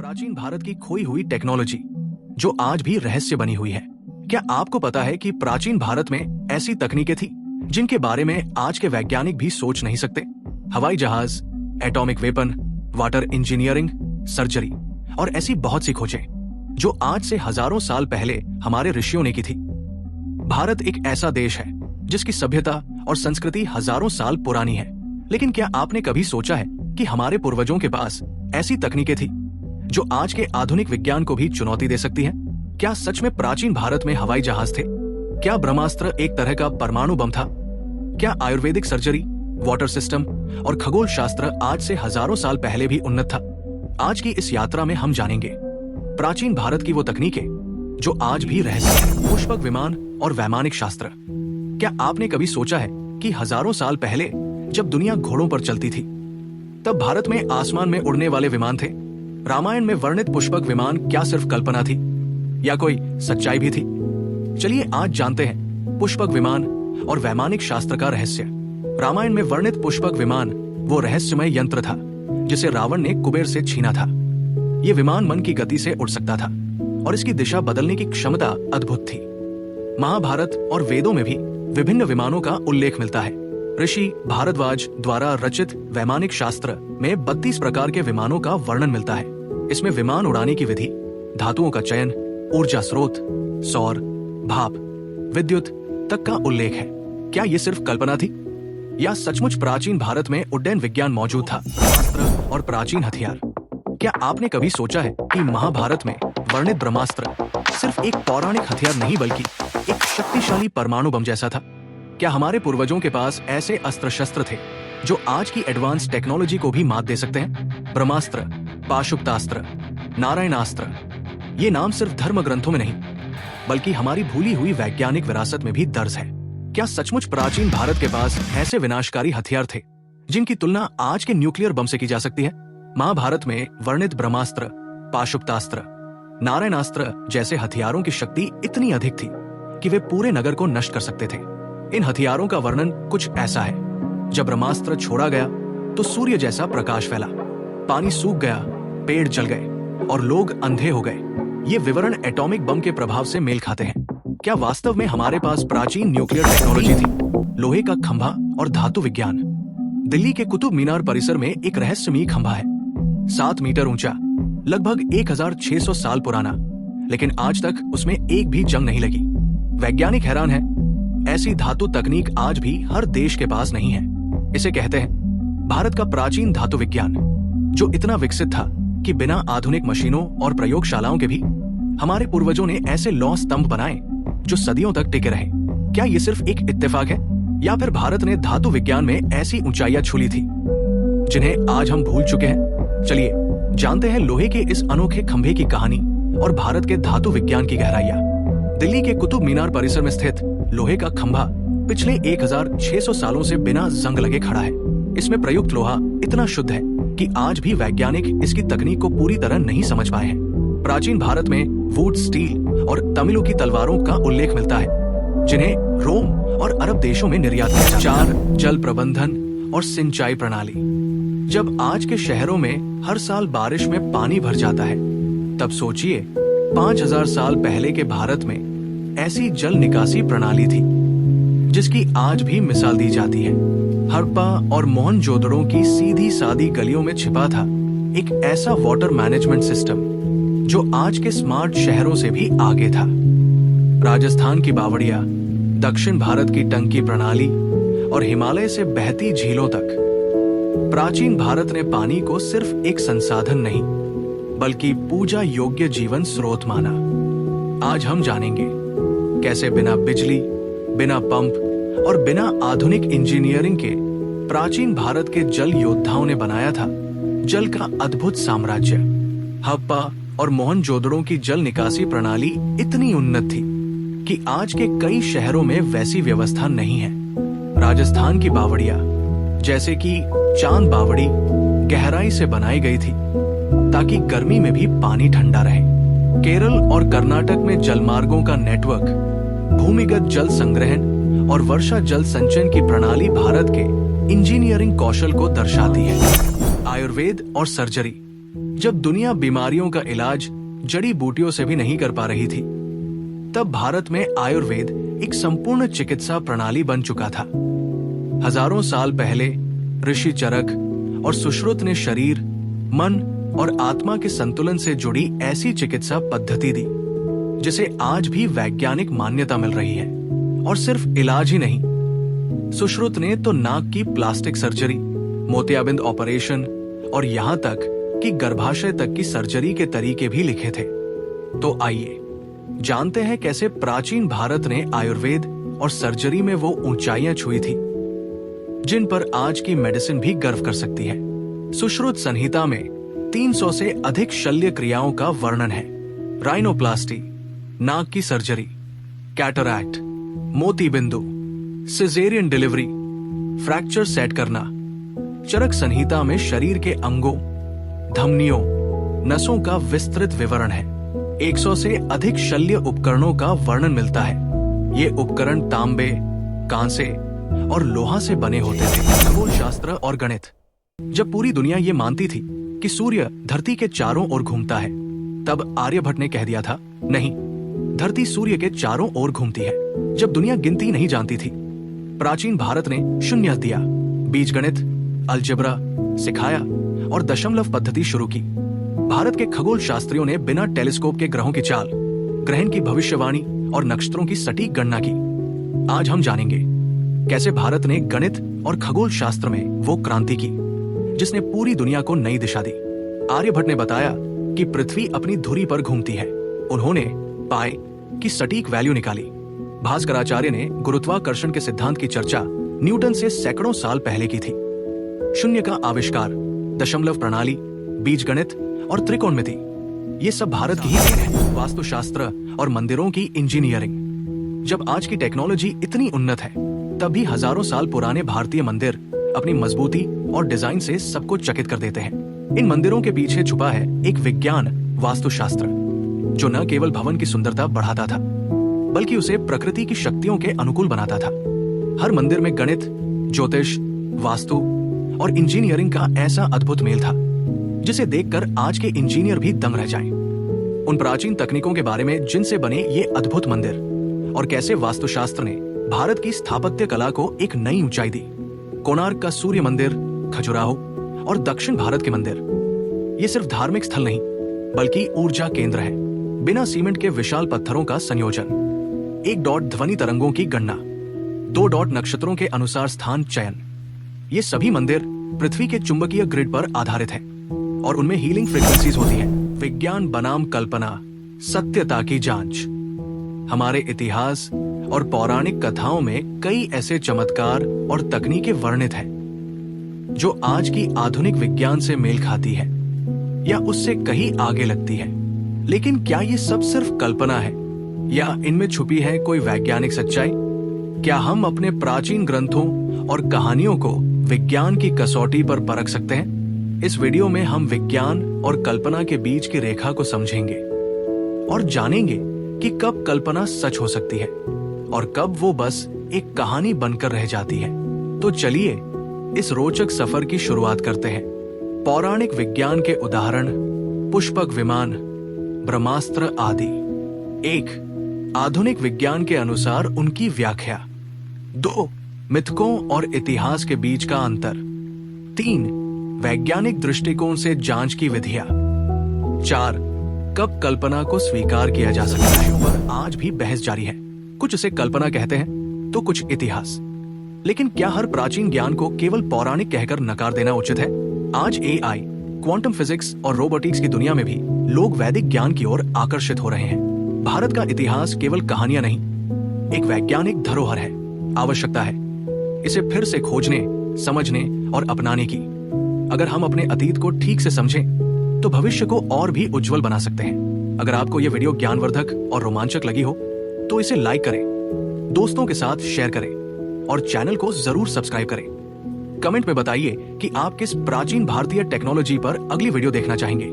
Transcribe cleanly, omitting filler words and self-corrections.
प्राचीन भारत की खोई हुई टेक्नोलॉजी जो आज भी रहस्य बनी हुई है। क्या आपको पता है कि प्राचीन भारत में ऐसी तकनीकें थी जिनके बारे में आज के वैज्ञानिक भी सोच नहीं सकते? हवाई जहाज, atomic weapon, water engineering, surgery और ऐसी बहुत सी खोजें जो आज से हजारों साल पहले हमारे ऋषियों ने की थी। भारत एक ऐसा देश है जिसकी सभ्यता और संस्कृति हजारों साल पुरानी है, लेकिन क्या आपने कभी सोचा है कि हमारे पूर्वजों के पास ऐसी तकनीकें थी जो आज के आधुनिक विज्ञान को भी चुनौती दे सकती हैं? क्या सच में प्राचीन भारत में हवाई जहाज थे? क्या ब्रह्मास्त्र एक तरह का परमाणु बम था? क्या आयुर्वेदिक सर्जरी, वाटर सिस्टम और खगोल शास्त्र आज से हजारों साल पहले भी उन्नत था? आज की इस यात्रा में हम जानेंगे प्राचीन भारत की वो तकनीकें जो आज भी रहस्य है। पुष्पक विमान और वैमानिक शास्त्र। क्या आपने कभी सोचा है कि हजारों साल पहले जब दुनिया घोड़ों पर चलती थी तब भारत में आसमान में उड़ने वाले विमान थे? रामायण में वर्णित पुष्पक विमान क्या सिर्फ कल्पना थी या कोई सच्चाई भी थी? चलिए आज जानते हैं पुष्पक विमान और वैमानिक शास्त्र का रहस्य। रामायण में वर्णित पुष्पक विमान वो रहस्यमय यंत्र था जिसे रावण ने कुबेर से छीना था। ये विमान मन की गति से उड़ सकता था और इसकी दिशा बदलने की क्षमता अद्भुत थी। महाभारत और वेदों में भी विभिन्न विमानों का उल्लेख मिलता है। ऋषि भारद्वाज द्वारा रचित वैमानिक शास्त्र में 32 प्रकार के विमानों का वर्णन मिलता है। इसमें विमान उड़ाने की विधि, धातुओं का चयन, ऊर्जा स्रोत, सौर, भाप, विद्युत तक का उल्लेख है। क्या ये सिर्फ कल्पना थी या सचमुच प्राचीन भारत में उड्डयन विज्ञान मौजूद था? अस्त्र और प्राचीन हथियार। क्या आपने कभी सोचा है कि महाभारत में वर्णित ब्रह्मास्त्र सिर्फ एक पौराणिक हथियार नहीं बल्कि एक शक्तिशाली परमाणु बम जैसा था? क्या हमारे पूर्वजों के पास ऐसे अस्त्र शस्त्र थे जो आज की एडवांस टेक्नोलॉजी को भी मात दे सकते हैं? ब्रह्मास्त्र, पाशुपतास्त्र, नारायणास्त्र, ये नाम सिर्फ धर्म ग्रंथों में नहीं बल्कि हमारी भूली हुई वैज्ञानिक विरासत में भी दर्ज है। क्या सचमुच प्राचीन भारत के पास ऐसे विनाशकारी हथियार थे जिनकी तुलना आज के न्यूक्लियर बम से की जा सकती है? महाभारत में वर्णित ब्रह्मास्त्र, पाशुपतास्त्र, नारायणास्त्र जैसे हथियारों की शक्ति इतनी अधिक थी कि वे पूरे नगर को नष्ट कर सकते थे। इन हथियारों का वर्णन कुछ ऐसा है। जब ब्रह्मास्त्र छोड़ा गया तो सूर्य जैसा प्रकाश फैला, पानी सूख गया, पेड़ जल गए और लोग अंधे हो गए। ये विवरण एटॉमिक बम के प्रभाव से मेल खाते हैं। क्या वास्तव में हमारे पास प्राचीन न्यूक्लियर टेक्नोलॉजी थी? लोहे का खंभा और धातु विज्ञान। दिल्ली के कुतुब मीनार परिसर में एक रहस्यमयी खंभा है, 7 मीटर ऊंचा, लगभग 1600 साल पुराना, लेकिन आज तक उसमें एक भी जंग नहीं लगी। वैज्ञानिक हैरान है, ऐसी धातु तकनीक आज भी हर देश के पास नहीं है। इसे कहते हैं भारत का प्राचीन धातु विज्ञान, जो इतना विकसित था कि बिना आधुनिक मशीनों और प्रयोगशालाओं के भी हमारे पूर्वजों ने ऐसे लौह स्तंभ बनाए जो सदियों तक टिके रहे। क्या ये सिर्फ एक इत्तेफाक है या फिर भारत ने धातु विज्ञान में ऐसी ऊंचाइयां छू ली थी जिन्हें आज हम भूल चुके हैं? चलिए जानते हैं लोहे के इस अनोखे खंभे की कहानी और भारत के धातु विज्ञान की गहराइयां। दिल्ली के कुतुब मीनार परिसर में स्थित लोहे का खंभा पिछले 1600 सालों से बिना जंग लगे खड़ा है। इसमें प्रयुक्त लोहा इतना शुद्ध है कि आज भी वैज्ञानिक इसकी तकनीक को पूरी तरह नहीं समझ पाए हैं। प्राचीन भारत में वुड, स्टील और तमिलों की तलवारों का उल्लेख मिलता है जिन्हें रोम और अरब देशों में निर्यात किया जाता है। जल प्रबंधन और सिंचाई प्रणाली। जब आज के शहरों में हर साल बारिश में पानी भर जाता है, तब सोचिए 5000 साल पहले के भारत में ऐसी जल निकासी प्रणाली थी जिसकी आज भी मिसाल दी जाती है। हड़प्पा और मोहनजोदड़ो की सीधी सादी गलियों में छिपा था एक ऐसा वाटर मैनेजमेंट सिस्टम जो आज के स्मार्ट शहरों से भी आगे था। राजस्थान की बावड़िया, दक्षिण भारत की टंकी प्रणाली और हिमालय से बहती झीलों तक प्राचीन भारत ने पानी को सिर्फ एक संसाधन नहीं बल्कि पूजा योग्य जीवन स्रोत माना। आज हम जानेंगे कैसे बिना बिजली, बिना पंप और बिना आधुनिक इंजीनियरिंग के प्राचीन भारत के जल योद्धाओं ने बनाया था जल का अद्भुत साम्राज्य। हड़प्पा और मोहनजोदड़ो की जल निकासी प्रणाली इतनी उन्नत थी कि आज के कई शहरों में वैसी व्यवस्था नहीं है। राजस्थान की बावड़िया, जैसे कि चांद बावड़ी, गहराई से बनाई गई थी ताकि गर्मी में भी पानी ठंडा रहे। केरल और कर्नाटक में जलमार्गों का नेटवर्क, भूमिगत जल संग्रहण और वर्षा जल संचयन की प्रणाली भारत के इंजीनियरिंग कौशल को दर्शाती है। आयुर्वेद और सर्जरी। जब दुनिया बीमारियों का इलाज जड़ी बूटियों से भी नहीं कर पा रही थी, तब भारत में आयुर्वेद एक संपूर्ण चिकित्सा प्रणाली बन चुका था। हजारों साल पहले ऋषि चरक और सुश्रुत ने शरीर, मन और आत्मा के संतुलन से जुड़ी ऐसी चिकित्सा पद्धति दी जिसे आज भी वैज्ञानिक मान्यता मिल रही है। और सिर्फ इलाज ही नहीं, सुश्रुत ने तो नाक की प्लास्टिक सर्जरी, मोतियाबिंद ऑपरेशन और यहां तक कि गर्भाशय तक की सर्जरी के तरीके भी लिखे थे। तो आइए जानते हैं कैसे प्राचीन भारत ने आयुर्वेद और सर्जरी में वो ऊंचाइयां छुई थी जिन पर आज की मेडिसिन भी गर्व कर सकती है। सुश्रुत संहिता में 300 से अधिक शल्य क्रियाओं का वर्णन है। राइनोप्लास्टी, नाक की सर्जरी, कैटरैक्ट, मोती बिंदु, सिजेरियन डिलीवरी, फ्रैक्चर सेट करना। चरक संहिता में शरीर के अंगों, धमनियों, नसों का विस्तृत विवरण है। 100 से अधिक शल्य उपकरणों का वर्णन मिलता है। ये उपकरण तांबे, कांसे और लोहा से बने होते थे। खगोल शास्त्र और गणित। जब पूरी दुनिया ये मानती थी कि सूर्य धरती के चारों ओर घूमता है, तब आर्यभट्ट ने कह दिया था, नहीं, धरती सूर्य के चारों ओर घूमती है। जब दुनिया गिनती नहीं जानती थी, प्राचीन भारत ने शून्य दिया, बीजगणित, अलजेब्रा सिखाया और दशमलव पद्धति शुरू की। भारत के खगोल शास्त्रियों ने बिना टेलीस्कोप के ग्रहों की चाल, ग्रहण की भविष्यवाणी और नक्षत्रों की सटीक गणना की। आज हम जानेंगे कैसे भारत ने गणित और खगोल शास्त्र में वो क्रांति की जिसने पूरी दुनिया को नई दिशा दी। आर्यभट्ट ने बताया कि पृथ्वी अपनी धुरी पर घूमती है। उन्होंने पाई की सटीक वैल्यू निकाली। भास्कराचार्य ने गुरुत्वाकर्षण के सिद्धांत की चर्चा न्यूटन से सैकड़ों साल पहले की थी। शून्य का आविष्कार, दशमलव प्रणाली, बीजगणित और त्रिकोणमिति, ये सब भारत की ही देन है। वास्तुशास्त्र और मंदिरों की इंजीनियरिंग। जब आज की टेक्नोलॉजी इतनी उन्नत है, तब भी हजारों साल पुराने भारतीय मंदिर अपनी मजबूती और डिजाइन से सबको चकित कर देते हैं। इन मंदिरों के पीछे छुपा है एक विज्ञान, वास्तुशास्त्र, जो न केवल भवन की सुंदरता बढ़ाता था, बल्कि उसे प्रकृति की शक्तियों के अनुकूल बनाता था। हर मंदिर में गणित, ज्योतिष, वास्तु और इंजीनियरिंग का ऐसा अद्भुत मेल था जिसे देखकर आज के इंजीनियर भी दंग रह जाएं। उन प्राचीन तकनीकों के बारे में जिनसे बने ये अद्भुत मंदिर और कैसे वास्तुशास्त्र ने भारत की स्थापत्य कला को एक नई ऊंचाई दी। कोणार्क का सूर्य मंदिर, खजुराहो और दक्षिण भारत के मंदिर, ये सिर्फ धार्मिक स्थल नहीं बल्कि ऊर्जा केंद्र है। बिना सीमेंट के विशाल पत्थरों का संयोजन, 1 डॉट ध्वनि तरंगों की गणना, 2 डॉट नक्षत्रों के अनुसार स्थान चयन, ये सभी मंदिर पृथ्वी के चुंबकीय ग्रिड पर आधारित हैं और उनमें हीलिंग फ्रीक्वेंसीज होती है। विज्ञान बनाम कल्पना, सत्यता की जांच। हमारे इतिहास और पौराणिक कथाओं में कई ऐसे चमत्कार और तकनीकें वर्णित हैं जो आज की आधुनिक विज्ञान से मेल खाती है या उससे कहीं आगे लगती है। लेकिन क्या ये सब सिर्फ कल्पना है या इनमें छुपी है कोई वैज्ञानिक सच्चाई? क्या हम अपने प्राचीन ग्रंथों और कहानियों को विज्ञान की कसौटी पर परख सकते हैं? इस वीडियो में हम विज्ञान और कल्पना के बीच की रेखा को समझेंगे और जानेंगे कि कब कल्पना सच हो सकती है और कब वो बस एक कहानी बनकर रह जाती है। तो चलिए इस रोचक सफर की शुरुआत करते हैं। पौराणिक विज्ञान के उदाहरण, पुष्पक विमान, ब्रह्मास्त्र आदि। 1. आधुनिक विज्ञान के अनुसार उनकी व्याख्या। 2. मिथकों और इतिहास के बीच का अंतर। 3. वैज्ञानिक दृष्टिकोण से जांच की विधियां। 4. कब कल्पना को स्वीकार किया जा सकता है पर आज भी बहस जारी है। कुछ इसे कल्पना कहते हैं तो कुछ इतिहास। लेकिन क्या हर प्राचीन ज्ञान को केवल पौराणिक कहकर नकार देना उचित है? आज एआई, क्वांटम फिजिक्स और रोबोटिक्स की दुनिया में भी लोग वैदिक ज्ञान की ओर आकर्षित हो रहे हैं। भारत का इतिहास केवल कहानियां नहीं, एक वैज्ञानिक धरोहर है। आवश्यकता है इसे फिर से खोजने, समझने और अपनाने की। अगर हम अपने अतीत को ठीक से समझें तो भविष्य को और भी उज्जवल बना सकते हैं। अगर आपको यह वीडियो ज्ञानवर्धक और रोमांचक लगी हो तो इसे लाइक करें, दोस्तों के साथ शेयर करें और चैनल को जरूर सब्सक्राइब करें। कमेंट में बताइए कि आप किस प्राचीन भारतीय टेक्नोलॉजी पर अगली वीडियो देखना चाहेंगे।